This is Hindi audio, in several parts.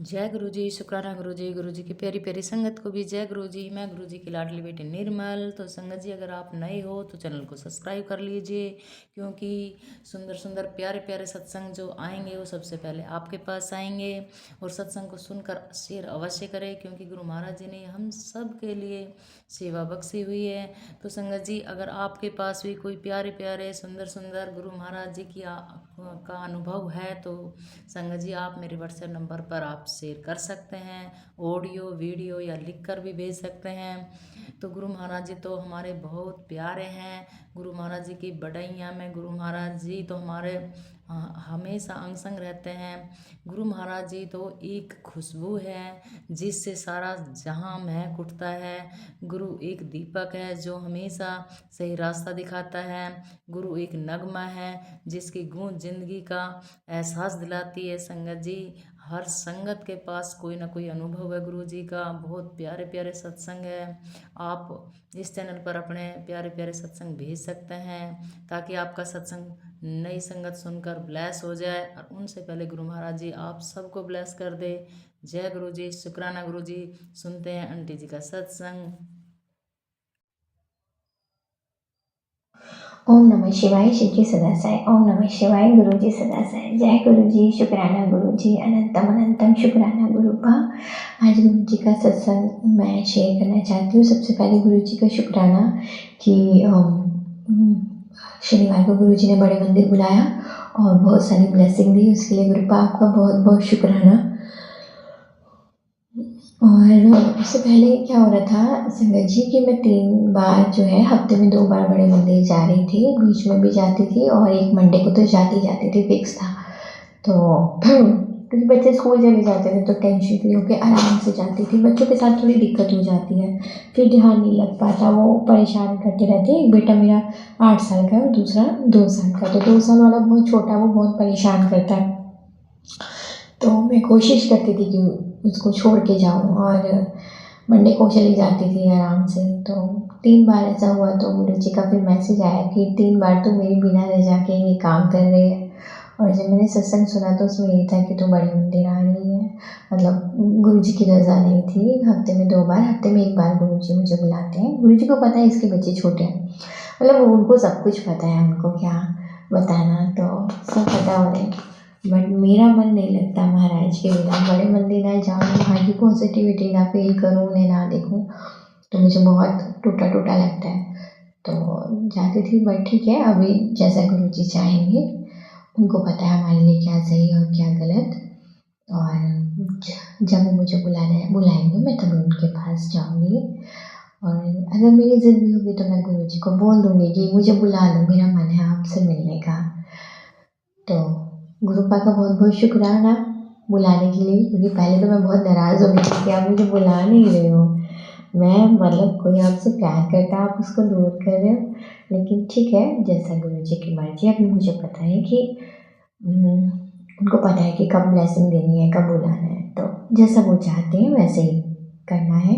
जय गुरु जी, शुक्राना गुरु जी की प्यारी प्यारी संगत को भी जय गुरु जी। मैं गुरु जी की लाडली बेटी निर्मल। तो संगत जी, अगर आप नए हो तो चैनल को सब्सक्राइब कर लीजिए, क्योंकि सुंदर सुंदर प्यारे प्यारे सत्संग जो आएंगे वो सबसे पहले आपके पास आएंगे। और सत्संग को सुनकर शेयर अवश्य करें, क्योंकि गुरु महाराज जी ने हम सब के लिए सेवा बख्शी हुई है। तो संगत जी, अगर आपके पास भी कोई प्यारे प्यारे सुंदर सुंदर गुरु महाराज जी की का अनुभव है तो संगत जी आप मेरे व्हाट्सएप नंबर पर आप शेयर कर सकते हैं, ऑडियो वीडियो या लिख कर भी भेज सकते हैं। तो गुरु महाराज जी तो हमारे बहुत प्यारे हैं। गुरु महाराज जी की बड़ाइयाँ में गुरु महाराज जी तो हमारे हमेशा अंग संग रहते हैं। गुरु महाराज जी तो एक खुशबू है जिससे सारा जहां महक उठता है। गुरु एक दीपक है जो हमेशा सही रास्ता दिखाता है। गुरु एक नगमा है जिसकी गूंज जिंदगी का एहसास दिलाती है। संगत जी, हर संगत के पास कोई ना कोई अनुभव है गुरु जी का। बहुत प्यारे प्यारे सत्संग है। आप इस चैनल पर अपने प्यारे प्यारे सत्संग भेज सकते हैं, ताकि आपका सत्संग नई संगत सुनकर ब्लेस हो जाए और उनसे पहले गुरु महाराज जी आप सबको ब्लेस कर दे। जय गुरु जी, शुक्राना गुरु जी। सुनते हैं आंटी जी का सत्संग। ओम नमः शिवाय। शिव जी सदा साई। ओम नमः शिवाय। गुरु जी सदा साई। जय गुरु जी, शुक्राना गुरु जी, अनंतम अनंतम शुक्राना गुरु का। आज गुरु जी का सत्संग मैं शेयर करना चाहती हूँ। सबसे पहले गुरु जी का शुक्राना कि शनिवार को गुरु जी ने बड़े मंदिर बुलाया और बहुत सारी ब्लेसिंग दी, उसके लिए गुरु का आपका बहुत बहुत शुक्राना। और उससे पहले क्या हो रहा था संगत जी कि मैं 3 बार जो है हफ्ते में 2 बार बड़े मंदिर जा रही थी, बीच में भी जाती थी और एक मंडे को तो जाती थी, फिक्स था। तो क्योंकि बच्चे स्कूल चले जाते थे तो टेंशन फ्री होकर आराम से जाती थी। बच्चों के साथ थोड़ी दिक्कत हो जाती है, फिर ध्यान नहीं लग पाता, वो परेशान करते रहते हैं। एक बेटा मेरा 8 साल का है और दूसरा 2 साल का। तो 2 साल वाला बहुत छोटा, वो बहुत परेशान करता है। तो मैं कोशिश करती थी कि उसको छोड़ के जाऊँ और मंडे को चली जाती थी आराम से। तो 3 बार ऐसा हुआ तो गुरु जी का फिर मैसेज आया कि 3 बार तो मेरे बिना रह जाके ये काम कर रहे हैं। और जब मैंने सत्संग सुना तो उसमें यही था कि तू बड़े मंदिर आ रही है। मतलब गुरु जी की रज़ा नहीं थी। हफ्ते में 2 बार, हफ्ते में 1 बार गुरु जी मुझे बुलाते हैं। गुरु जी को पता है इसके बच्चे छोटे हैं, मतलब उनको सब कुछ पता है, उनको क्या बताना, तो सब पता उन्हें। बट मेरा मन नहीं लगता महाराज के बिना। बड़े मंदिर ना जाऊँ, वहाँ की पॉजिटिविटी ना फील करूँ, उन्हें ना देखूँ तो मुझे बहुत टूटा टूटा लगता है। तो जाती थी, बट ठीक है, अभी जैसा गुरु जी चाहेंगे, उनको पता है हमारे लिए क्या सही और क्या गलत। और जब वो मुझे बुलाएंगे मैं तभी उनके पास जाऊँगी। और अगर मेरी ज़िद भी होगी तो मैं गुरु जी को बोल दूँगी कि मुझे बुला लो, मेरा मन है आपसे मिलने का। तो गुरु पा का बहुत बहुत शुक्राना बुलाने के लिए, क्योंकि पहले तो मैं बहुत नाराज़ हो गई थी कि आप मुझे बुला नहीं रहे हो। मैं मतलब कोई आपसे प्यार करता है, आप उसको दूर कर रहे हो। लेकिन ठीक है, जैसा गुरु जी की मर्जी। अभी मुझे पता है कि उनको पता है कि कब ब्लेसिंग देनी है, कब बुलाना है। तो जैसा वो चाहते हैं वैसे ही करना है।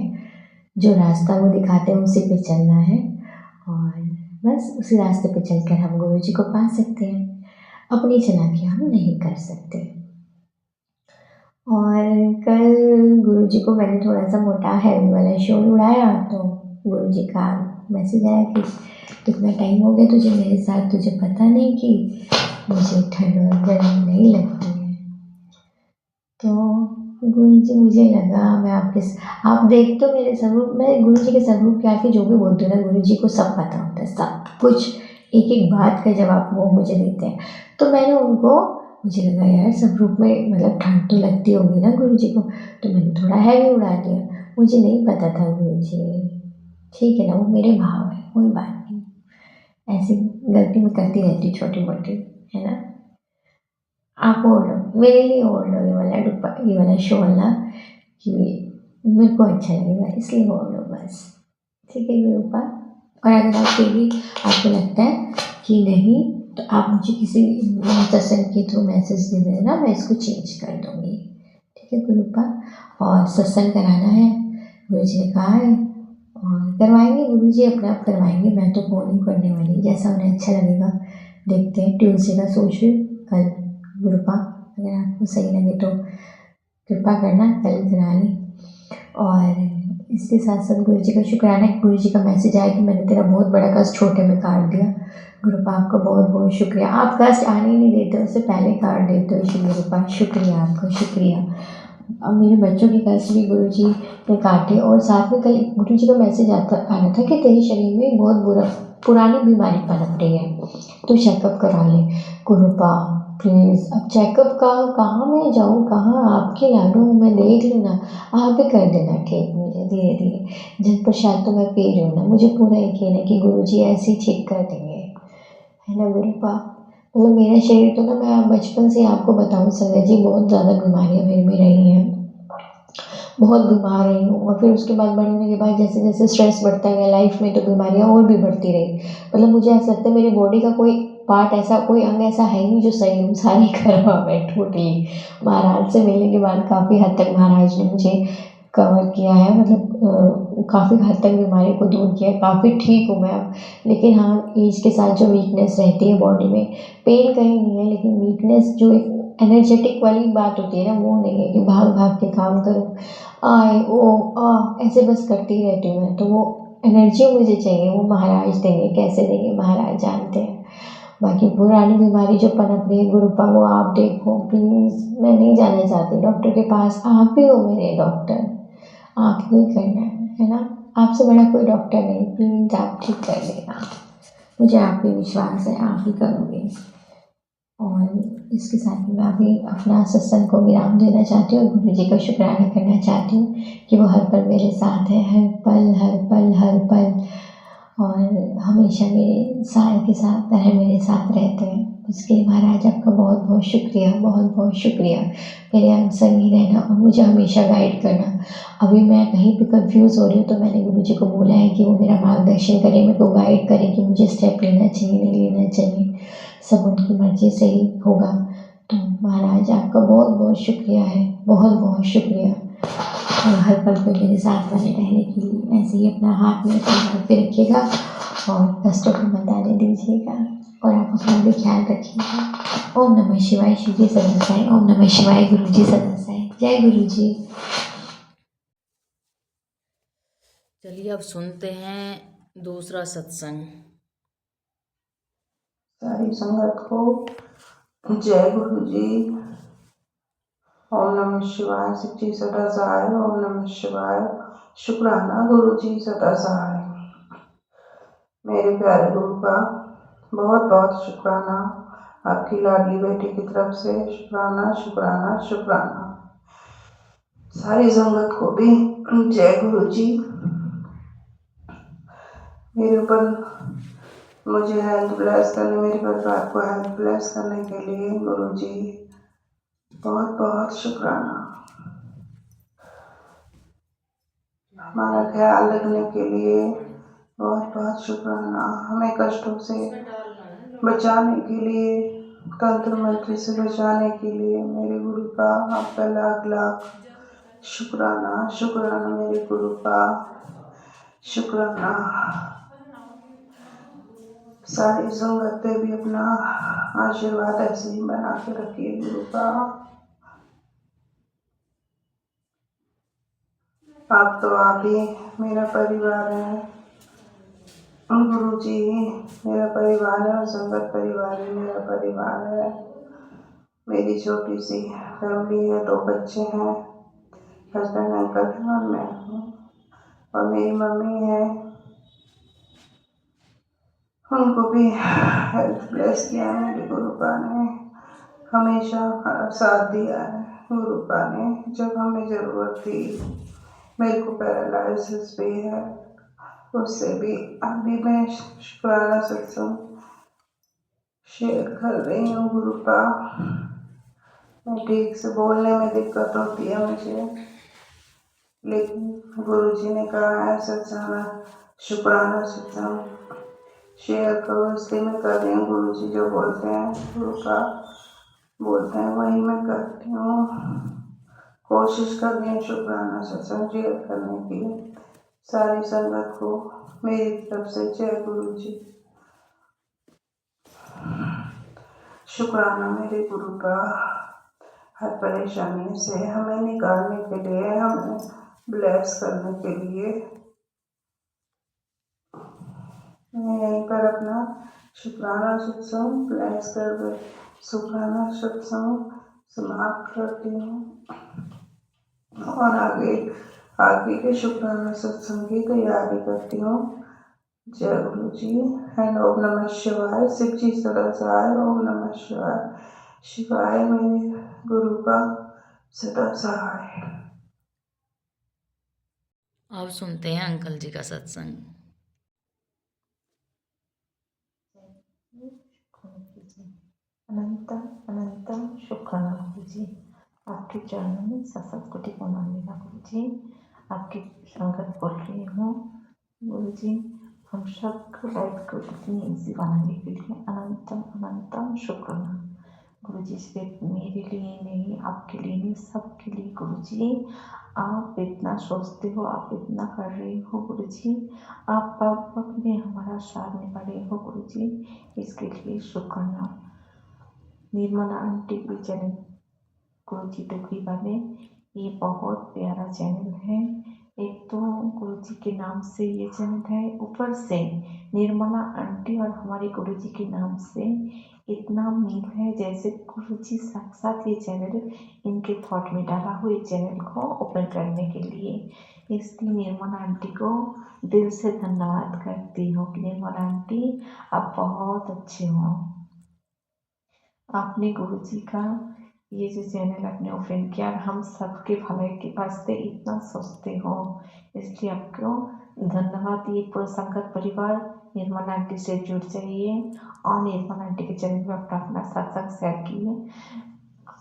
जो रास्ता वो दिखाते हैं उसी पे चलना है, और बस उसी रास्ते पे चलकर हम गुरु जी को पा सकते हैं। अपनी चालाकी हम नहीं कर सकते। और कल गुरु जी को मैंने थोड़ा सा मोटा हैवी वाला शोर उड़ाया तो गुरु जी का मैसेज आया कि कितना टाइम हो गया तुझे मेरे साथ, तुझे पता नहीं कि मुझे ठंड और गर्मी नहीं लगती है। तो गुरु जी, मुझे लगा मैं आप देख तो मेरे स्वरूप, मैं गुरु जी के स्वरूप के आके जो भी बोलती हूँ ना, गुरु जी को सब पता होता है, सब कुछ, एक एक बात का जवाब वो मुझे देते हैं। तो मैंने उनको, मुझे लगा यार स्वरूप में मतलब ठंड तो लगती होगी ना गुरु जी को, तो मैंने थोड़ा हैवी उड़ा दिया। मुझे नहीं पता था गुरु जी, ठीक है ना, वो मेरे भाव है, कोई बात नहीं। ऐसी गलती मैं करती रहती हूँ छोटी मोटी, है ना। आप ओढ़ लो, मेरे लिए ओढ़ लो ये वाला दुपट्टा, ये वाला शॉल ना, कि मेरे को अच्छा लगेगा, इसलिए ओढ़ लो बस, ठीक है गुरुपा। और अगर आप फिर भी आपको लगता है कि नहीं, तो आप मुझे किसी सत्संग के थ्रू मैसेज दे देना, मैं इसको चेंज कर दूँगी, ठीक है गुरुपा। और सत्संग कराना है, गुरु जी ने कहा है, और करवाएंगे गुरु जी, अपने आप करवाएंगे। मैं तो फ़ोन ही करने वाली, जैसा उन्हें अच्छा लगेगा। देखते हैं, ट्यूसडे का सोच रही हूँ कल गुरुपा, अगर आपको सही लगे तो कृपा करना कल करा लें। और इसके साथ साथ गुरु जी का शुक्राना है, गुरु जी का मैसेज आया कि मैंने तेरा बहुत बड़ा कष्ट छोटे में काट दिया। गुरुपा आपका बहुत बहुत शुक्रिया, आप कष्ट आने ही नहीं देते, उससे पहले काट देते हो। श्री गुरुपा शुक्रिया आपका, शुक्रिया। अब मेरे बच्चों के कष्ट भी गुरु जी ने काटे। और साथ में कल गुरु जी का मैसेज आ रहा था कि तेरे शरीर में बहुत बुरा पुरानी बीमारी पनप रही है, तो चेकअप करा ले। गुरुपा प्लीज़, अब चेकअप का कहाँ मैं जाऊँ, कहाँ आपके लाडू मैं देख लूँ ना, आप ही कर देना ठीक मुझे धीरे धीरे। जन प्रसाद तो मैं पी रही हूँ ना, मुझे पूरा यकीन है कि गुरु जी ऐसे ही ठीक कर देंगे, है ना गुरुपा। मतलब मेरा शरीर तो ना, मैं बचपन से आपको बताऊँ संजय जी, बहुत ज़्यादा बीमारियाँ मेरे में रही हैं, बहुत बीमार रही हूँ। और फिर उसके बाद बड़े होने के बाद जैसे जैसे स्ट्रेस बढ़ता गया लाइफ में, तो बीमारियाँ और भी बढ़ती रही। मतलब मुझे ऐसा लगता है मेरी बॉडी का कोई पार्ट ऐसा, कोई अंग ऐसा है ही नहीं जो सही हो, सारे खराब है टोटली। महाराज से मिलने के बाद काफ़ी हद तक महाराज ने मुझे कवर किया है, मतलब काफ़ी हद तक बीमारी को दूर किया, काफ़ी ठीक हूँ मैं अब। लेकिन हाँ, एज के साथ जो वीकनेस रहती है बॉडी में, पेन कहीं नहीं है, लेकिन वीकनेस जो एक एनर्जेटिक वाली बात होती है ना, वो नहीं है कि भाग भाग के काम करो, आए ओ ऐसे बस करती रहती हूँ मैं। तो वो एनर्जी मुझे चाहिए, वो महाराज देंगे, कैसे देंगे महाराज जानते हैं। बाकी पुरानी बीमारी जो पनप रही है गुरुपा, वो आप देखो प्लीज़, मैं नहीं जाना चाहती डॉक्टर के पास, आप ही हो मेरे डॉक्टर, आप ही करना है ना, आपसे बड़ा कोई डॉक्टर नहीं, प्लीज़ आप ठीक कर देना, मुझे आप पे विश्वास है, आप ही करोगे। और इसके साथ ही मैं अभी अपना सत्संग को विराम देना चाहती हूँ और गुरु जी का शुक्राना करना चाहती हूँ कि वो हर पल मेरे साथ है, हर पल हर पल हर पल, और हमेशा मेरे साय के साथ तरह मेरे साथ रहते हैं। उसके लिए महाराज आपका बहुत बहुत शुक्रिया, बहुत बहुत शुक्रिया, मेरे अंग संग ही रहना और मुझे हमेशा गाइड करना। अभी मैं कहीं पे कंफ्यूज हो रही हूँ तो मैंने गुरु जी को बोला है कि वो मेरा मार्गदर्शन करें, मेरे को गाइड करें कि मुझे स्टेप लेना चाहिए नहीं लेना चाहिए, सब उनकी मर्जी से ही होगा। तो महाराज आपका बहुत बहुत शुक्रिया है, बहुत बहुत शुक्रिया। और हर पल पे मेरे साथ बने रहने के लिए ऐसे ही अपना हाथ में अपने हाथ पे रखिएगा और कष्टों को मत आने दीजिएगा, और आप अपना भी ख्याल रखिएगा। ओम नमः शिवाय, शिव जी सदा साई। ओम नमः शिवाय, गुरु जी सदा साई। जय गुरु जी। चलिए अब सुनते हैं दूसरा सत्संग। सारी संगत को जय गुरु जी। ओम नमः शिवाय, शिव जी सदा सहाय। ओम नमः शिवाय, शुक्राना गुरु जी सदा सहाय। मेरे प्यारे गुरु का बहुत बहुत शुक्राना, आपकी लाडली बेटी की तरफ से शुक्राना शुक्राना शुक्राना। सारी संगत को भी जय गुरु जी। मेरे ऊपर मुझे हेल्थ ब्लेस करने, मेरे परिवार को हेल्थ ब्लेस करने के लिए गुरु जी बहुत बहुत शुक्राना। हमारा ख्याल रखने के लिए बहुत बहुत शुक्राना। हमें कष्टों से बचाने के लिए, तंत्र मंत्र से बचाने के लिए मेरे गुरु का आपका लाख लाख शुक्राना शुक्राना। मेरे गुरु का शुक्राना। सारी संगत पे भी अपना आशीर्वाद ऐसे ही बना के रखिए गुरु का। आप तो आप ही मेरा परिवार है, गुरु जी मेरा परिवार है और संगत परिवार ही मेरा परिवार है। मेरी छोटी सी फैमिली है, 2 बच्चे हैं, हस्बैंड अंकल हैं और मैं हूँ, और मेरी मम्मी है, उनको भी हेल्थ ब्लेस किया है मेरे गुरुपा ने, हमेशा साथ दिया है गुरुपा ने जब हमें ज़रूरत थी। मेरे को पैरालिसिस भी है, उससे भी अभी मैं शुक्राना सत्संग शेयर कर रही हूँ गुरुपा। मैं ठीक से बोलने में दिक्कत होती है मुझे, लेकिन गुरु जी ने कहा है सत्संग शुक्राना सत्संग शेयर करो, इसलिए मैं कर रही हूँ। गुरु जी जो बोलते हैं, गुरु का बोलते हैं, वही मैं करती हूँ। कोशिश कर रही हूँ शुक्राना सत्संग शेयर करने की। सारी संगत को मेरी तरफ से जय गुरु जी। शुक्राना मेरे गुरु का, हर परेशानी से हमें निकालने के लिए, हमें ब्लेस करने के लिए मैं यहीं पर अपना शुक्राना सत्संग ब्लेस कर शुक्राना सत्संग समाप्त करती हूँ और आगे के शुक्राना सत्संग की तैयारी करती हूँ। जय गुरु जी एंड ओम नमः शिवाय। शिव जी सदा सहाय। ओम नमः शिवाय। शिवाय मेरे गुरु का सदा सहाय। अब सुनते हैं अंकल जी का सत्संग। अनंतम अनंतम शुक्राना गुरु जी। आपके चरणों में सतत कोटि प्रणाम मेरा गुरु जी। आपकी संगत बोल रही हूँ गुरु जी। हम सब लाइफ को इतनी ईजी बनाने के लिए अनंतम अनंतम शुक्राना गुरु जी। सिर्फ मेरे लिए नहीं, आपके लिए नहीं, सबके लिए गुरु जी। आप इतना सोचते हो, आप इतना कर रहे हो गुरु जी। आप पग में हमारा साथ निभा रहे हो गुरु जी, इसके लिए शुक्राना। निर्मला आंटी की चैनल गुरु जी टुकड़ी वाले, ये बहुत प्यारा चैनल है। एक तो गुरु जी के नाम से ये चैनल है, ऊपर से निर्मला आंटी और हमारे गुरु जी के नाम से इतना मील है, जैसे गुरु जी साक्षात ये चैनल इनके थॉट में डाला हुआ चैनल को ओपन करने के लिए। इसलिए निर्मला आंटी को दिल से धन्यवाद करती हूँ कि निर्मला आंटी आप बहुत अच्छे हो। आपने गुरु जी का ये जो चैनल आपने ओपन किया, हम सबके भलाई के वास्ते इतना सोचते हो, इसलिए आपको धन्यवाद। ये पूरा संगत परिवार निर्मला आंटी से जुड़ जाइए और निर्मला आंटी के चैनल में अपना सत्संग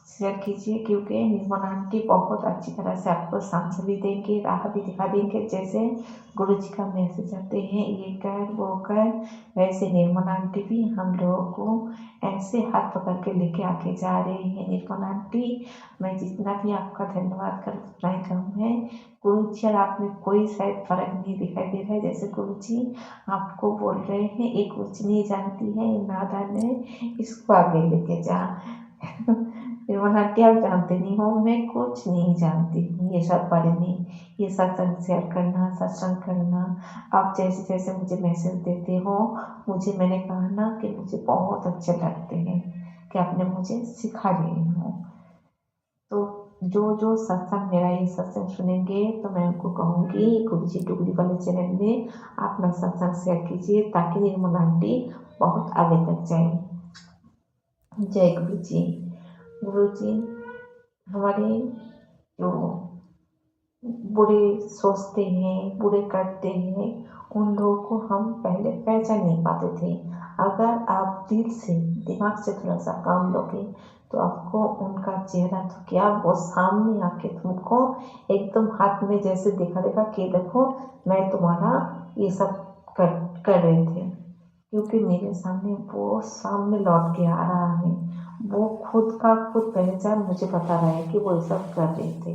शेयर कीजिए, क्योंकि निर्मला आंटी बहुत अच्छी तरह से आपको समझ भी देंगे, राह भी दिखा देंगे। जैसे गुरु जी का मैसेज आते हैं ये कर वो कर, वैसे निर्मला आंटी भी हम लोगों को ऐसे हाथ पकड़ के लेके आके जा रहे हैं। निर्मला आंटी, मैं जितना भी आपका धन्यवाद कर उतना ही कम है गुरु जी। और आप में कोई शायद फर्क नहीं दिखाई दे रहा है, जैसे गुरु जी आपको बोल रहे हैं एक कुछ नहीं जानती है, ये नादान है, इसको आगे लेके जा। निर्मला आंटी, आप जानते नहीं हो, मैं कुछ नहीं जानती हूँ ये सब बारे में। ये सत्संग शेयर करना, सत्संग करना, आप जैसे जैसे मुझे मैसेज देते हो, मुझे, मैंने कहा ना कि मुझे बहुत अच्छे लगते हैं कि आपने मुझे सिखा रहे हो। तो जो सत्संग मेरा ये सत्संग सुनेंगे, तो मैं उनको कहूँगी गुरु जी टुकड़ी वाले चैनल में आप अपना सत्संग शेयर कीजिए, ताकि निर्मला आंटी बहुत आगे तक जाए। जय गुरु जी। गुरु जी, हमारे जो बुरे सोचते हैं, बुरे करते हैं, उन लोगों को हम पहले पहचान नहीं पाते थे। अगर आप दिल से, दिमाग से थोड़ा सा काम लोगे, तो आपको उनका चेहरा तो क्या, वो सामने आके तुमको एकदम हाथ में जैसे दिखा देगा कि देखो मैं तुम्हारा ये सब कर रहे थे, क्योंकि मेरे सामने वो सामने लौट के आ रहा है। वो खुद का खुद पहचान मुझे बता रहा है कि वो ये सब कर रहे थे।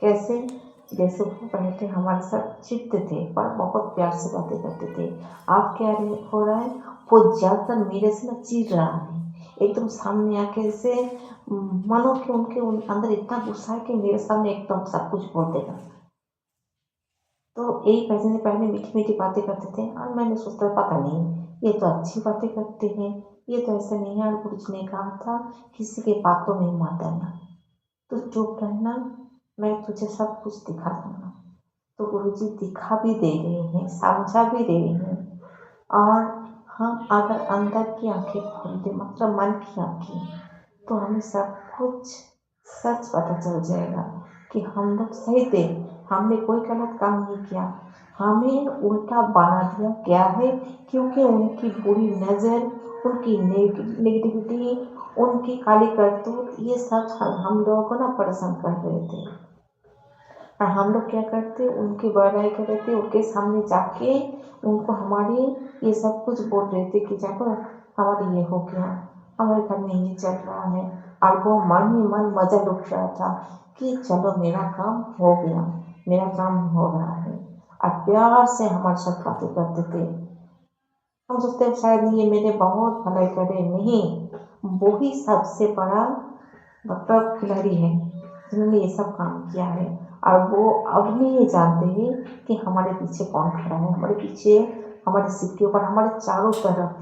कैसे? जैसे वो पहले हमारे साथ चिढ़ते थे, पर बहुत प्यार से बातें करते थे। अब क्या हो रहा है, वो ज़्यादातर मेरे से ना चिढ़ रहा है, एकदम सामने आके से मानो कि उनके अंदर इतना गुस्सा है कि मेरे सामने एकदम सब कुछ बोल देगा। तो एक महीने पहले मीठी मीठी बातें करते थे, और मैंने सोचा पता नहीं ये तो अच्छी बातें करते हैं, ये तो ऐसा नहीं है। और गुरु जी ने कहा था किसी के बातों में मत आना, तो चुप रहना, मैं तुझे सब कुछ दिखा दूंगा। तो गुरु जी दिखा भी दे रहे हैं, समझा भी दे रहे हैं। और हम अगर अंदर की आंखें खोल दे, मतलब मन की आंखें, तो हमें सब कुछ सच पता चल जाएगा कि हम लोग सही थे, हमने कोई गलत काम नहीं किया, हमें उल्टा बना दिया क्या है, क्योंकि उनकी बुरी नज़र, उनकी नेगेटिविटी, उनकी काली करतूत, ये सब हम लोगों को ना परेशान कर रहे थे। और हम लोग क्या करते, उनकी बुराई कर रहे थे, उनके सामने जाके उनको हमारी ये सब कुछ बोल रहे थे कि जाकर हमारे ये हो गया, हमारे घर में ये चल रहा है। और वो मन ही मन मजा लुट रहा था कि चलो मेरा काम हो गया, मेरा काम हो रहा है। और प्यार से हमारे साथ बातें करते थे। हम सोचते हैं शायद ये मेरे बहुत भलाई करे, नहीं, वो ही सबसे बड़ा मतलब खिलाड़ी है जिन्होंने ये सब काम किया है। और वो अब नहीं ये जानते हैं कि हमारे पीछे कौन खड़ा है, हमारे पीछे, हमारे सिर के ऊपर, हमारे चारों तरफ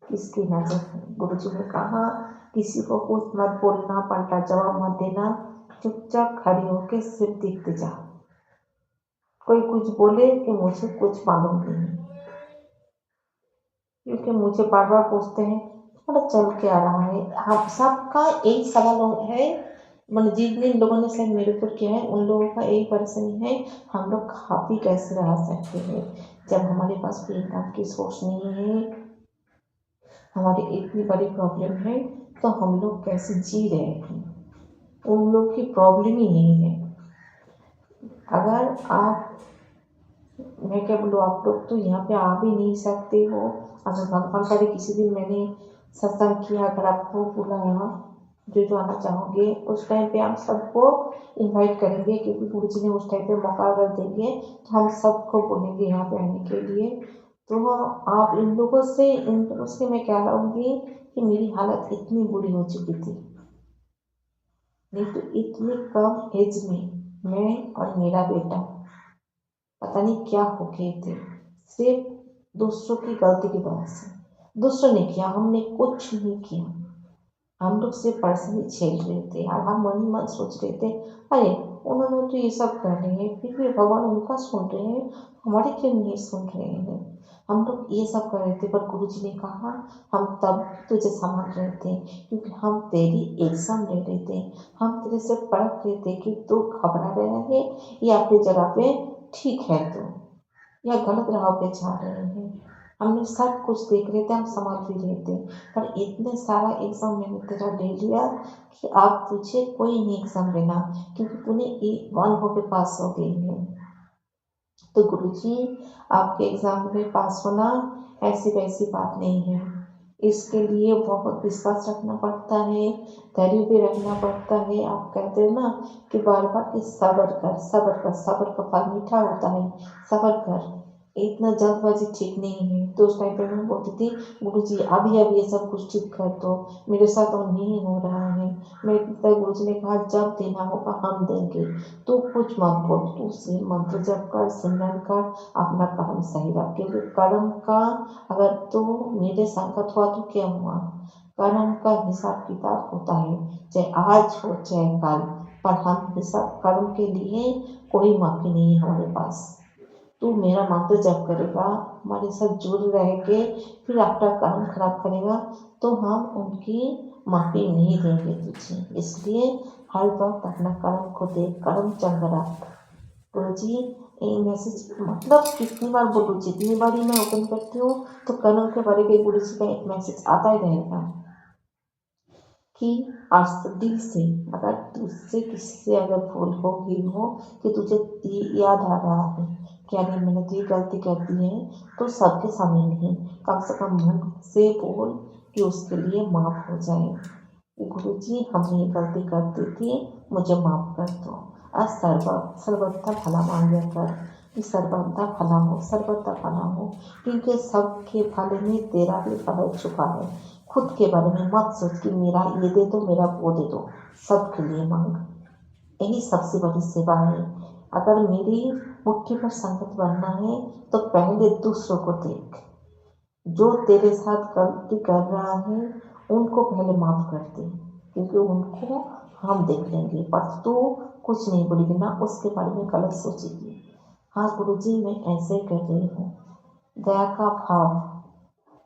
किसकी नजर है। गुरुजी ने कहा किसी को कुछ मत बोलना, पलटा जवाब मत देना, चुपचाप खड़े होके सिर्फ देखते जाओ। कोई कुछ बोले कि मुझे कुछ मालूम नहीं है, क्योंकि मुझे बार बार पूछते हैं तुम्हारा चल क्या रहा है। हम सबका एक सवाल है, मतलब जितने लोगों ने शायद मेरे ऊपर किया है उन लोगों का एक परेशानी है, हम लोग खा पी कैसे रह सकते हैं जब हमारे पास कोई इनकम की सोर्स नहीं है, हमारी इतनी बड़ी प्रॉब्लम है, तो हम लोग कैसे जी रहे हैं। उन लोग की प्रॉब्लम ही नहीं है। अगर आप, मैं क्या बोलूँ, आप लोग तो यहाँ पे आ भी नहीं सकते हो। अगर भगवान करे किसी दिन मैंने सत्संग किया, अगर आपको बुलाया, जो आना चाहोगे उस टाइम पे हम सबको इनवाइट करेंगे, क्योंकि गुरु जी ने उस टाइम पे मौका अगर देंगे तो हम सबको बोलेंगे यहाँ पे आने के लिए। तो आप इन लोगों से मैं क्या कहूँगी कि मेरी हालत इतनी बुरी हो चुकी थी, नहीं तो इतनी कम एज में मैं और मेरा बेटा पता नहीं क्या हो गए थे, सिर्फ दूसरों की गलती की वजह से। दूसरों ने किया, हमने कुछ नहीं किया। हम लोग सिर्फ परेशानी झेल रहे थे और हम मन ही मन सोच रहे थे अरे उन्होंने तो ये सब कर रहे हैं, फिर भी भगवान उनका सुन रहे हैं, हमारे क्यों नहीं सुन रहे हैं। हम लोग ये सब कर रहे थे, पर गुरु जी ने कहा हम तब तुझे संभाल रहे थे, क्योंकि हम तेरी एग्जाम ले रहे थे, हम तेरे से परख रहे थे कि तू घबरा रहा है या अपनी जगह पे ठीक है तो, या गलत राह पे जा रहे हैं। हमने सब कुछ देख रहे थे, हम समझ भी रहे थे, पर इतने सारा एग्जाम मैंने तेरा ले लिया कि अब तुझे कोई नहीं एग्जाम लेना, क्योंकि तूने E1 होके पास हो गई है। तो गुरुजी आपके एग्जाम में पास होना ऐसी वैसी बात नहीं है, इसके लिए बहुत विश्वास रखना पड़ता है, धैर्य भी रखना पड़ता है। आप कहते हैं ना कि बार बार कि सब्र कर, सब्र कर, सब्र का फल मीठा होता है, सब्र कर, इतना जल्दबाजी ठीक नहीं है। तो उस टाइम पे मैं बोलती थी गुरुजी अभी अभी ये सब कुछ ठीक कर दो, मेरे साथ और नहीं हो रहा है। मैं गुरुजी ने कहा जब देना होगा हम देंगे, तू कुछ मत बोल, तू सिर्फ मंत्र जप कर, सिमरन कर, अपना कर्म सही रख, क्योंकि कर्म का अगर तू मेरे संगत हुआ तो क्या हुआ, कर्म का हिसाब किताब होता है, चाहे आज हो चाहे कल, पर हम हिसाब कर्म के लिए कोई माफी नहीं है हमारे पास। तू मेरा मंत्र जप करेगा, हमारे साथ जुड़ रह के फिर आपका कर्म खराब करेगा, तो हम उनकी माफी नहीं देंगे तुझे। इसलिए हर वक्त अपना कर्म को देख, कर्म चंग रख। गुरु जी ये मैसेज मतलब कितनी बार बोलूँ, जितनी बार ही मैं ओपन करती हूँ तो कर्म के बारे में गुरु जी का एक मैसेज आता ही रहेगा कि आज दिल से, अगर तुझसे किसी से अगर भूल हो गई हो कि तुझे याद आ रहा है कि अरे मैंने तो ये गलती कर दी है, तो सबके सामने नहीं, कम से कम मन से बोल कि उसके लिए माफ़ हो जाए। गुरु जी हमने ये गलती कर दी थी, मुझे माफ़ कर दो। आज सर्वथा भला मांगे कर कि सर्वथा भला हो, सर्वथा भला हो, क्योंकि सबके भले में तेरा भी भला छुपा है। खुद के बारे में मत सोच कि मेरा ये दे दो, मेरा वो दे दो, सबके लिए मांग। यही सबसे बड़ी सेवा है। अगर मेरी मुट्ठी पर संगत बनना है तो पहले दूसरों को देख, जो तेरे साथ गलती कर रहा है उनको पहले माफ़ कर दे, क्योंकि उनको हम देख लेंगे, पर तू कुछ नहीं बोलेगी ना उसके बारे में गलत सोचेगी। हाँ गुरुजी मैं ऐसे कर रही हूँ। दया का भाव,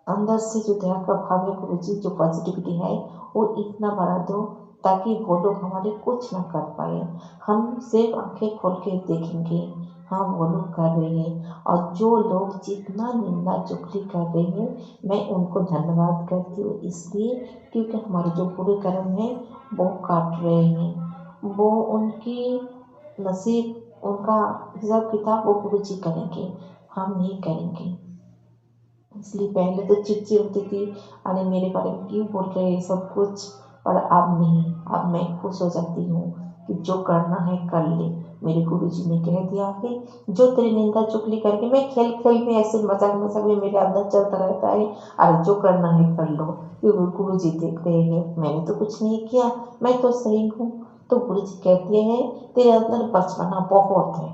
अंदर से जो दया का भाव है गुरुजी, जो पॉजिटिविटी है वो इतना बढ़ा दो ताकि वो लोग हमारे कुछ ना कर पाए। हम सिर्फ आंखें खोल के देखेंगे हाँ वो लोग कर रहे हैं, और जो लोग जितना निंदा चुगली कर रहे हैं मैं उनको धन्यवाद करती हूँ, इसलिए क्योंकि हमारे जो बुरे कर्म हैं वो काट रहे हैं, वो उनकी नसीब, उनका हिसाब किताब वो गुरु जी करेंगे, हम नहीं करेंगे। इसलिए पहले तो चिड़चिड़ होती थी, अरे मेरे बारे में क्यों बोल रहे हैं सब कुछ, और अब नहीं, अब मैं खुश हो जाती हूँ कि जो करना है कर ले। मेरे गुरुजी ने कह दिया है जो तेरी निंदा चुगली करके, मैं खेल खेल में ऐसे मजाक मजाक में मेरे अंदर चलता रहता है, अरे जो करना है कर लो, क्योंकि गुरुजी देख रहे हैं मैंने तो कुछ नहीं किया, मैं तो सही हूँ। तो गुरुजी कहते हैं तेरे अंदर बचपना बहुत है,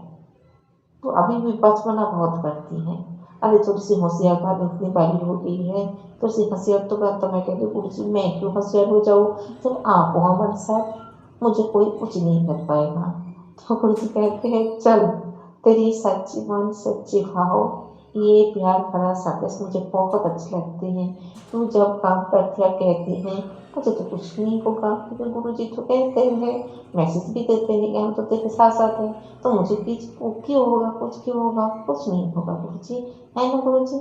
तो अभी भी बचपना बहुत करती है, अरे थोड़ी सी होशियार बात इतनी बड़ी हो गई है, थोड़ी सी होशियार तो बात। तो मैं कहती हूँ गुरुजी मैं क्यों होशियार हो जाऊँ, जब आप हो हमारे साथ मुझे कोई कुछ नहीं कर पाएगा। तो गुरुजी कहते हैं चल तेरी सच्ची मन सच्ची भाव ये प्यार भरा सर्कस मुझे बहुत अच्छे लगते हैं। तू जब काम करती है कहती है मुझे तो कुछ नहीं होगा, लेकिन गुरुजी तो कहते हैं मैसेज भी देते हैं कि हम तो तेरे साथ साथ हैं, तो मुझे क्यों होगा, कुछ क्यों होगा, कुछ नहीं होगा गुरुजी, है ना गुरुजी।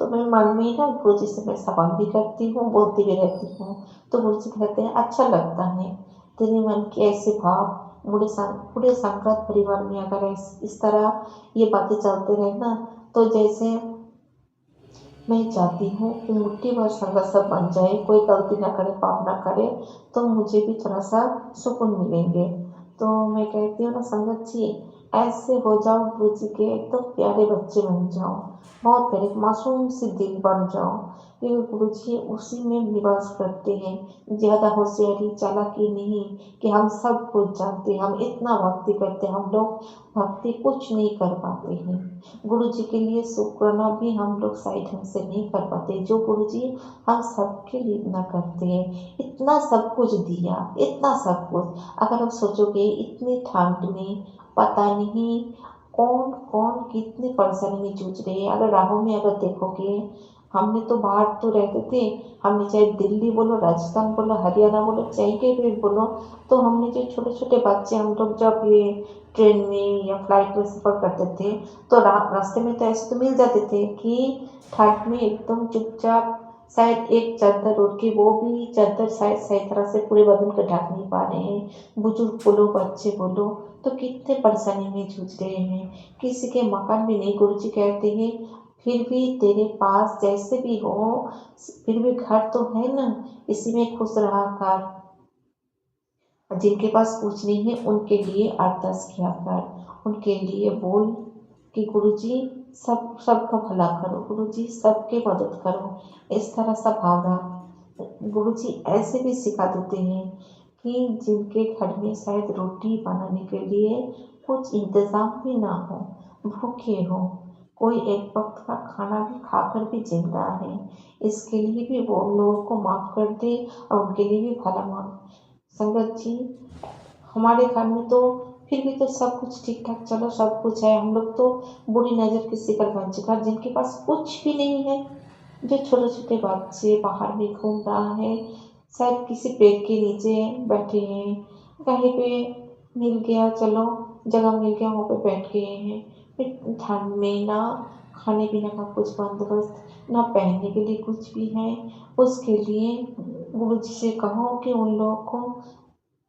तो मैं मन में ही ना गुरुजी से मैं सवाल भी करती हूँ, बोलती भी रहती हूँ। तो गुरुजी कहते हैं अच्छा लगता है तेरे मन के ऐसे भाव, पूरे संगत परिवार में अगर इस तरह ये बातें चलते रहे ना, तो जैसे मैं चाहती हूँ कि मुट्ठी भर संगत सब बन जाए, कोई गलती ना करे, पाप ना करे, तो मुझे भी थोड़ा सा सुकून मिलेंगे। तो मैं कहती हूँ ना संगत जी ऐसे हो जाओ गुरुजी के एकदम प्यारे बच्चे बन जाओ, बहुत प्यारे मासूम सी दिल बन जाओ, क्योंकि गुरुजी उसी में निवास करते हैं। ज़्यादा होशियारी चालाकी नहीं कि हम सब कुछ जानते हैं, हम इतना भक्ति करते हैं, हम लोग भक्ति कुछ नहीं कर पाते हैं। गुरुजी के लिए शुक्राना भी हम लोग सही ढंग से नहीं कर पाते, जो गुरुजी हम सबके लिए इतना करते हैं, इतना सब कुछ दिया, इतना सब कुछ। अगर आप सोचोगे इतनी ठंड में पता नहीं कौन कौन कितनी परेशानी में जूझ रहे हैं। अगर राहों में अगर देखोगे, हमने तो बाहर तो रहते थे, हमने चाहे दिल्ली बोलो, राजस्थान बोलो, हरियाणा बोलो, चाहे कहीं भी बोलो, तो हमने जो छोटे छोटे बच्चे हम लोग जब ये ट्रेन में या फ्लाइट में सफ़र करते थे, तो रास्ते में तो ऐसे तो मिल जाते थे कि ठंड में एकदम चुपचाप शायद एक चादर ओढ़ के, वो भी चादर शायद सही तरह से पूरे बदन को ढक नहीं पा रहे हैं। बुजुर्ग बोलो बच्चे बोलो तो कितने परेशानी में जूझ रहे हैं, किसी के मकान में नहीं। गुरुजी कहते हैं फिर भी तेरे पास जैसे भी हो, फिर भी घर तो है ना, इसी में खुश रहा कर। जिनके पास कुछ नहीं है उनके लिए अरदास किया कर, उनके लिए बोल कि गुरुजी सबका भला करो, गुरुजी सबके मदद करो, इस तरह सा भावना। गुरुजी ऐसे भी सिखा देते हैं कि जिनके घर में शायद रोटी बनाने के लिए कुछ इंतजाम भी ना हो, भूखे हो, कोई एक वक्त का खाना भी खाकर भी जिंदा है, इसके लिए भी वो लोगों को माफ़ कर दे और उनके लिए भी भला मांग। संगत जी हमारे घर में तो फिर भी तो सब कुछ ठीक ठाक चलो, सब कुछ है, हम लोग तो बुरी नज़र के शिकार बन चुका है। जिनके पास कुछ भी नहीं है, जो छोटे छोटे बच्चे बाहर में घूम रहा है, शायद किसी पेड़ के नीचे बैठे हैं, कहीं पे मिल गया, चलो जगह मिल गया, वहाँ पे बैठ गए हैं। फिर ठंड में ना खाने पीने का कुछ बंदोबस्त, ना पहनने के लिए कुछ भी है, उसके लिए गुरुजी से कहो कि उन लोगों को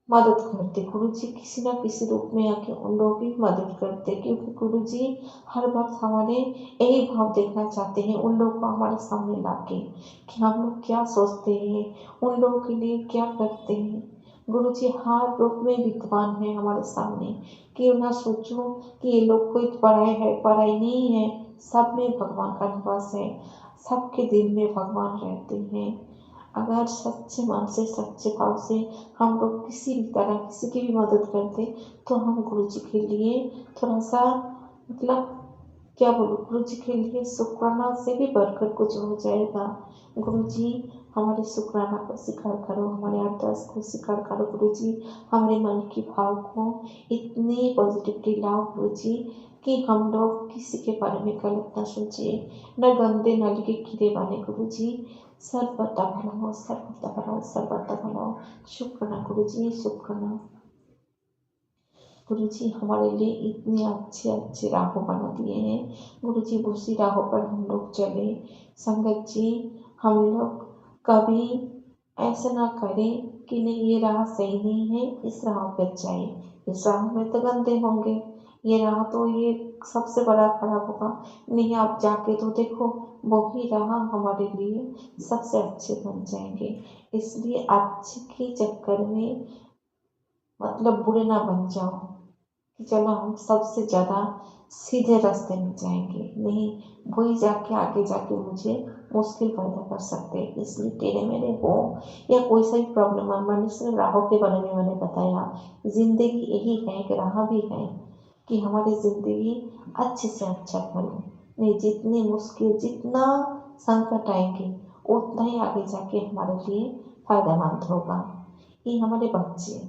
मदद करते। गुरुजी किसी न किसी रूप में आके उन लोगों की मदद करते, क्योंकि गुरुजी हर वक्त हमारे यही भाव देखना चाहते हैं, उन लोगों को हमारे सामने लाके कि हम लोग क्या सोचते हैं, उन लोगों के लिए क्या करते हैं। गुरुजी हर रूप में विद्वान है हमारे सामने, कि ना सोचो कि ये लोग कोई पढ़ाई है, पढ़ाई नहीं है, सब में भगवान का निवास है, सबके दिल में भगवान रहते हैं। अगर सच्चे मन से सच्चे भाव से हम लोग किसी भी तरह किसी की भी मदद करते, तो हम गुरुजी के लिए थोड़ा सा मतलब क्या बोलूँ, गुरुजी के लिए शुक्राना से भी बढ़कर कुछ हो जाएगा। गुरुजी हमारे शुक्राना को स्वीकार करो, हमारे अरदास को स्वीकार करो गुरुजी, हमारे मन की भाव को इतनी पॉजिटिविटी लाओ गुरुजी कि हम लोग किसी के बारे में गलत ना सोचे, न गंदे नाले के कीड़े बने गुरुजी। सर्वदा भला हो, सर्वदा भला हो, सर्वदा भला हो। शुक्राना गुरुजी, शुक्राना। गुरुजी हमारे लिए इतने अच्छे अच्छे राहों बना दिए हैं, गुरुजी उसी राहों पर हम लोग चले। संगत जी हम लोग कभी ऐसा ना करें कि नहीं ये राह सही नहीं है, इस राह पर जाए, इस राह में तो गंदे होंगे, ये राह तो ये सबसे बड़ा खराब होगा, नहीं आप जाके तो देखो वही राह हमारे लिए सबसे अच्छे बन जाएंगे। इसलिए अच्छे के चक्कर में मतलब बुरे ना बन जाओ कि चलो हम सबसे ज़्यादा सीधे रास्ते में जाएंगे, नहीं, वही जाके आगे जाके मुझे मुश्किल पैदा कर सकते हैं। इसलिए टेढ़े मेढ़े हो या कोई सा भी प्रॉब्लम है, मैंने सिर्फ राहों के बारे में मैंने बताया। जिंदगी यही है कि राह भी है कि हमारी ज़िंदगी अच्छे से अच्छा करो, नहीं जितनी मुश्किल जितना संकट आएंगे उतना ही आगे जाके हमारे लिए फायदेमंद होगा। ये हमारे बच्चे,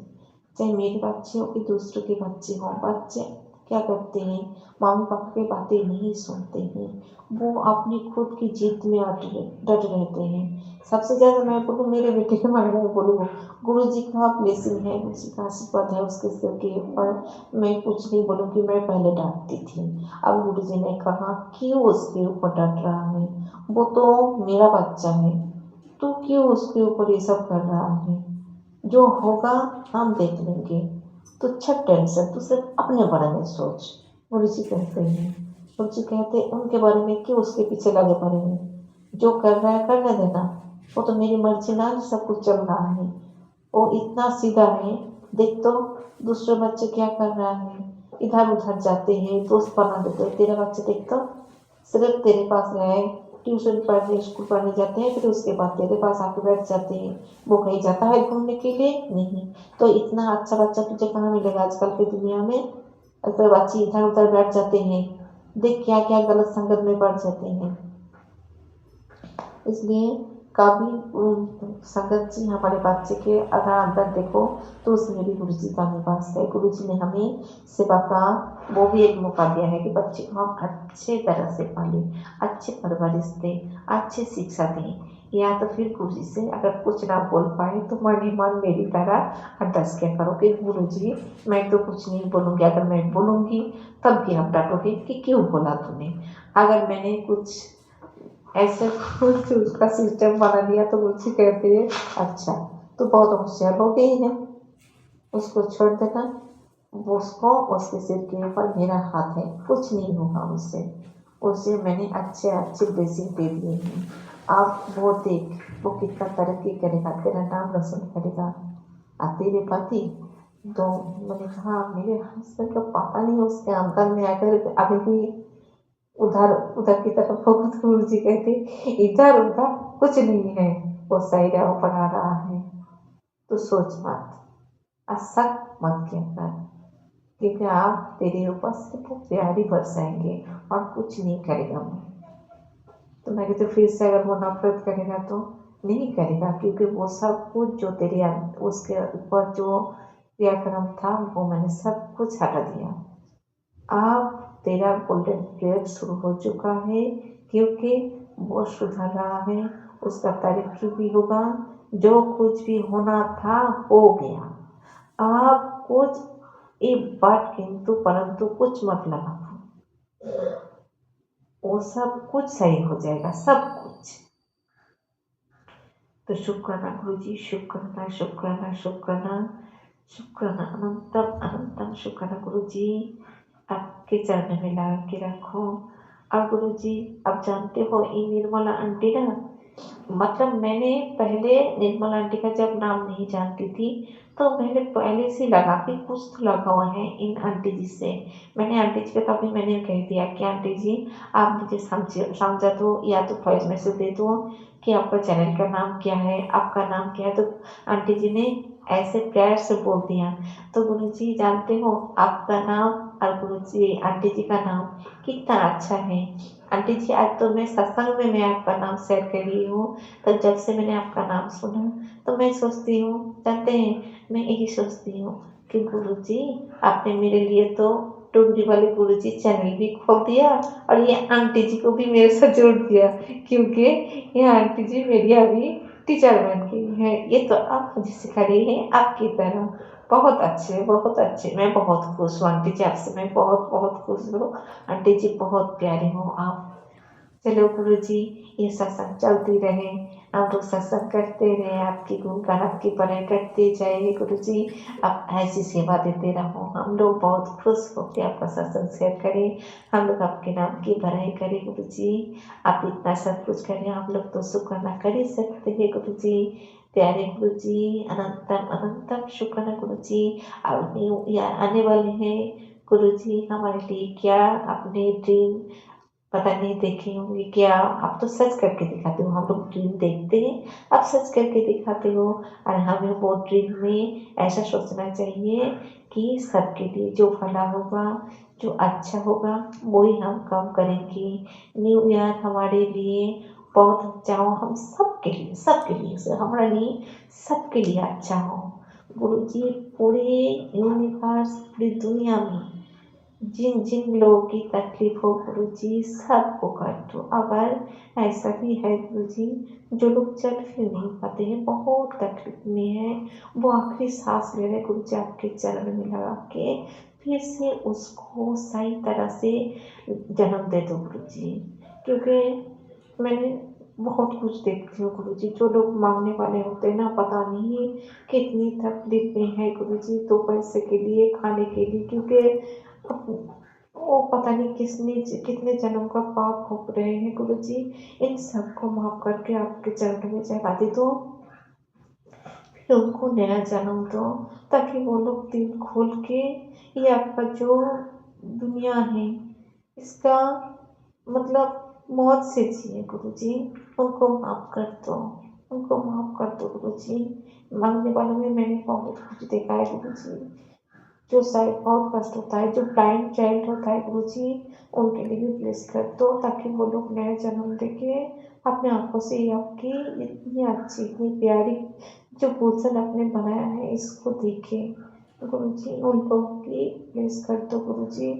चाहे मेरे बच्चे हो कि दूसरों के बच्चे हों, बच्चे क्या करते हैं, मम्मी पापा की बातें नहीं सुनते हैं, वो अपनी खुद की जिद में डट रहते हैं। सबसे ज़्यादा मैं बोलूँ मेरे बेटे के बारे में बोलूँ, गुरु जी का ब्लेसिंग है, गुरु जी का आशीर्वाद है उसके सिर के ऊपर। मैं कुछ नहीं बोलूँगी, मैं पहले डांटती थी, अब गुरु जी ने कहा क्यों उसके ऊपर डट रहा है, वो तो मेरा बच्चा है, तू क्यों उसके ऊपर ये सब कर रहा है, जो होगा हम देख लेंगे, तो छठ टेंशन, तू सिर्फ अपने बारे में सोच। गुरु जी कहते हैं, गुरु जी कहते हैं उनके बारे में क्यों उसके पीछे लगे पड़े हैं, जो कर रहा है करने देना, वो तो मेरी मर्जी ना सब कुछ चल रहा है। वो इतना सीधा है, देख तो दूसरे बच्चे क्या कर रहा है, इधर उधर जाते हैं, दोस्त बना देते हैं, तेरा बच्चे देख तो सिर्फ तेरे पास रहे, ट्यूशन पढ़ने स्कूल पढ़ने जाते हैं, फिर उसके बाद तेरे पास आके बैठ जाते हैं। वो कहीं जाता है घूमने के लिए नहीं, तो इतना अच्छा बच्चा तुझे कहाँ मिलेगा आजकल की दुनिया में। अगर बच्चे इधर उधर बैठ जाते हैं, देख क्या क्या गलत संगत में पड़ जाते हैं। इसलिए कभी संगत जी हमारे बच्चे के अगर अंदर देखो तो उसमें भी गुरु जी का निवास है। गुरु जी ने हमें सेवा का वो भी एक मौका दिया है कि बच्चे को हम अच्छे तरह से पालें, अच्छे परवरिश दें, अच्छे शिक्षा दें। या तो फिर गुरु जी से अगर कुछ ना बोल पाए तो मन ही मन मेरी तरह अरदास क्या करो कि गुरु जी मैं तो कुछ नहीं बोलूँगी, अगर मैं बोलूँगी तब भी आप डांटोगे कि क्यों बोला तूने। अगर मैंने कुछ ऐसे कुछ उसका सिस्टम बना दिया तो मुझसे कहते हैं अच्छा तो बहुत होशियार हो गई है, उसको छोड़ देना, वो उसको उसके सिर के ऊपर मेरा हाथ है, कुछ नहीं होगा उससे। उसे मैंने अच्छे अच्छे ब्लेसिंग दे दिए हैं। अब वो देख वो कितना तरक्की करेगा, तेरा नाम रोशन करेगा। तेरे पति तो मैंने कहा मेरे हस्बैंड का पता नहीं उसके अंकल में आकर अभी भी उधर उधर की तरफ फोकस। गुरु जी कहते इधर उधर कुछ नहीं है, वो सही राह पढ़ा रहा है, तो सोच मत, असक मत किया कर, क्योंकि आप तेरे ऊपर सिर्फ प्यार ही बरसाएंगे और कुछ नहीं करेगा। तो मैं कहती फिर से अगर वो नफरत करेगा तो नहीं करेगा, क्योंकि वो सब कुछ जो तेरे उसके ऊपर जो क्रियाक्रम था वो मैंने सब कुछ हटा दिया। अब तेरा गोल्डन पीरियड शुरू हो चुका है, क्योंकि वो सुधर रहा है, उसका तरक्की भी होगा, जो कुछ भी होना था हो गया। अब कुछ एक बात किंतु परंतु कुछ मत लगा, वो सब कुछ सही हो जाएगा, सब कुछ। तो शुक्राना गुरु जी, शुक्राना शुक्राना शुक्राना शुक्राना अनंतम अनंतम शुक्राना गुरु जी, आपके चरण में लगा के रखो। और गुरु जी अब जानते हो ये निर्मला आंटी ना, मतलब मैंने पहले निर्मला आंटी का जब नाम नहीं जानती थी तो मैंने पहले से लगा कि कुछ तो लगा हुआ है इन आंटी जी से। मैंने आंटी जी को कभी मैंने कह दिया कि आंटी जी आप मुझे समझा दो या तो वॉइस मैसेज दे दो कि आपका चैनल का नाम क्या है, आपका नाम क्या है। तो आंटी जी ने ऐसे प्यार से बोल दिया। तो गुरु जी जानते हो आपका नाम और गुरु जी आंटी जी का नाम कितना अच्छा है। आंटी जी आज तो मैं सत्संग में मैं आपका नाम शेयर कर रही हूँ, तो जब से मैंने आपका नाम सुना तो मैं सोचती हूँ, जानते हैं मैं यही सोचती हूँ कि गुरु जी आपने मेरे लिए तो टुगड़ी वाले गुरु जी चैनल भी खोल दिया और ये आंटी जी को भी मेरे साथ जोड़ दिया, क्योंकि ये आंटी जी मेरी अभी टीचर बन गई है। ये तो आप मुझे सिखा रही है आपकी तरह। बहुत अच्छे बहुत अच्छे, मैं बहुत खुश हूँ आंटी जी आपसे, मैं बहुत बहुत खुश हूँ आंटी जी, बहुत प्यारे हो आप। चलो गुरु जी ये सत्संग चलती रहे, हम लोग सत्संग करते रहे, आपकी गुणगान आपकी पढ़ाई करते जाए गुरु जी, आप ऐसी सेवा देते रहो। हम लोग बहुत खुश होकर आपका सत्संग शेयर करें, हम लोग आपके नाम की बढ़ाई करें गुरु जी। आप इतना सब कुछ करें, हम लोग तो शुक्राना कर ही सकते हैं गुरु जी। प्यारे गुरु जी, अनंतम अनंतम शुक्राना गुरु जी। अब न्यू ईयर आने वाले हैं गुरु जी, हमारे लिए क्या अपने ड्रीम पता नहीं देखे होंगे क्या। आप तो सच करके दिखाते हो, हम लोग ड्रीम देखते हैं, आप सच करके दिखाते हो। और हमें वो ड्रीम में ऐसा सोचना चाहिए कि सबके लिए जो भला होगा, जो अच्छा होगा, वो ही हम काम करेंगे। न्यू ईयर हमारे लिए बहुत अच्छा हो, हम सबके लिए सिर्फ हमारा नहीं, सबके लिए अच्छा हो गुरु जी। पूरे यूनिवर्स, पूरी दुनिया में जिन जिन लोगों की तकलीफ हो गुरु जी, सबको कर दो। अगर ऐसा भी है गुरु जी, जो लोग चल फिर नहीं पाते हैं, बहुत तकलीफ में है, वो आखिरी सांस ले रहे गुरु जी, आपके चरण में लगा के फिर से उसको सही तरह से जन्म दे दो गुरु जी। क्योंकि मैंने बहुत कुछ देखती हूँ गुरु जी, जो लोग मांगने वाले होते हैं ना, पता नहीं कितनी तकलीफ में है गुरु जी, दो पैसे के लिए, खाने के लिए। क्योंकि वो पता नहीं कितने जन्म का पाप भोग रहे हैं गुरु जी। इन सबको माफ करके आपके चरणों में चढ़ा दे दो, फिर उनको नया जन्म दो, ताकि वो लोग दिल खोल के ये आपका जो दुनिया है इसका मतलब मौत से जिए गुरु जी। उनको माफ कर दो, उनको माफ कर दो गुरु जी। मांगने वालों में मैंने बहुत कुछ देखा है गुरु जी, जो शायद बहुत कष्ट होता है, जो ब्लाइंड चाइल्ड होता है गुरु जी, उनके लिए भी ब्लेस कर दो, ताकि वो लोग नया जन्म देके अपने आंखों से आपकी इतनी अच्छी, इतनी प्यारी जो भूषण आपने बनाया है इसको देखे गुरु जी। उन लोगों की ब्लेस कर दो गुरु जी।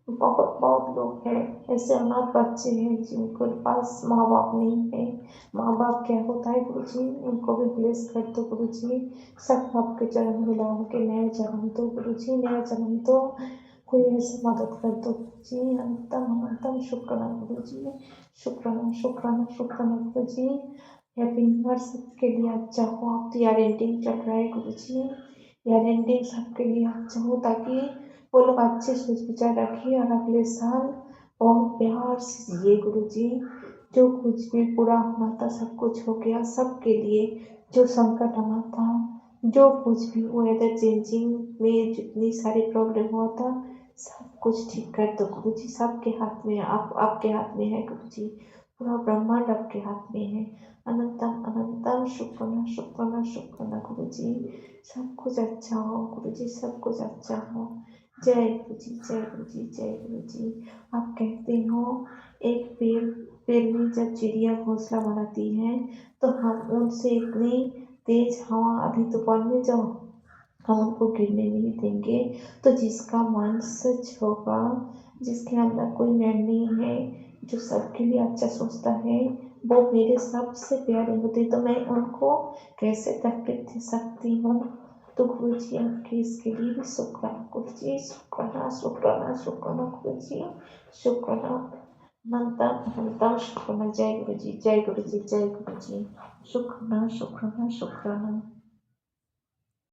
बहुत बहुत लोग हैं ऐसे, अनाथ बच्चे हैं जिनके पास माँ बाप नहीं है। माँ बाप क्या होता है गुरु जी, उनको भी ब्लेस कर दो गुरु जी। सब आपके चरण में ला के नया जन्म दो गुरु जी, नया जन्म दो, कोई ऐसी मदद कर दो गुरु जी। अनंतम अनंतम शुक्राना गुरु जी, शुक्राना शुक्राना शुक्राना गुरु जी। हैप्पी न्यू ईयर सबके लिए अच्छा हो। आप तो यार एंडिंग चल रहा है गुरु जी, यार एंडिंग सबके लिए अच्छा हो, ताकि वो लोग अच्छे सोच विचार रखिए और अगले साल बहुत प्यार से जिए गुरु जी। जो कुछ भी बुरा होना था सब कुछ हो गया सबके लिए, जो संकट आना था, जो कुछ भी वेदर चेंजिंग में जितनी सारी प्रॉब्लम हुआ था, सब कुछ ठीक कर दो गुरु जी। सबके हाथ में, आपके हाथ में है गुरु जी, पूरा ब्रह्मांड आपके हाथ में है। अनंतम अनंतम शुक्राना शुक्राना शुक्राना गुरु जी। सब कुछ अच्छा हो गुरु जी, सब कुछ अच्छा हो। जय गुरु जी, जय गुरु जी, जय गुरु जी। आप कहते हो एक पेड़ में जब चिड़िया घोंसला बनाती है, तो हम उनसे इतनी तेज हवा आधी तूफान में जब हम उनको गिरने नहीं देंगे, तो जिसका मन सच होगा, जिसके अंदर कोई मैं नहीं है, जो सबके लिए अच्छा सोचता है, वो मेरे सबसे प्यारे होते, तो मैं उनको कैसे तकलीफ दे सकती हूँ। तो गुरु जी आपके इसके लिए भी शुक्राना गुरु जी, शुक्राना शुक्राना शुक्राना गुरु जी, शुक्राना अनंतम अनंतम शुक्राना। जय गुरु जी, जय गुरु जी, जय गुरु जी। शुक्राना शुक्राना शुक्राना।